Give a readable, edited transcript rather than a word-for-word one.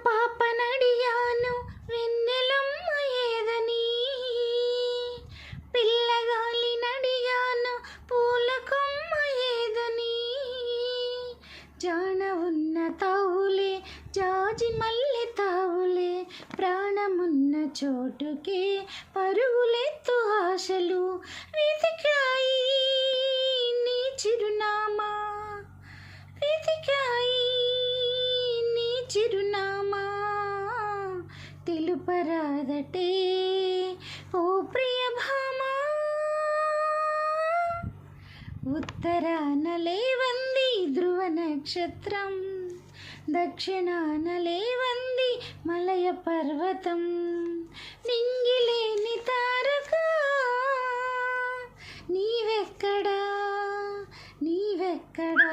పాపనడిగాను వెన్నెలమ్మ ఏదని, పిల్లగాలినడిగాను పూలకొమ్మ ఏదని. జాన ఉన్న తావులే జాజి మల్లె తావులే, ప్రాణమున్న చోటుకే పరుగులెత్తు ఆశలు వెతికాయి నీ చిరునామా, వెతికాయి నీ చిరునామా. తెలుపరాదటే ఓ ప్రియ భామా, ఉత్తరాన లేవంది ధ్రువ నక్షత్రం, దక్షిణాన లేవంది మలయ పర్వతం. నింగిలేని తారక నీవెక్కడా, నీవెక్కడా.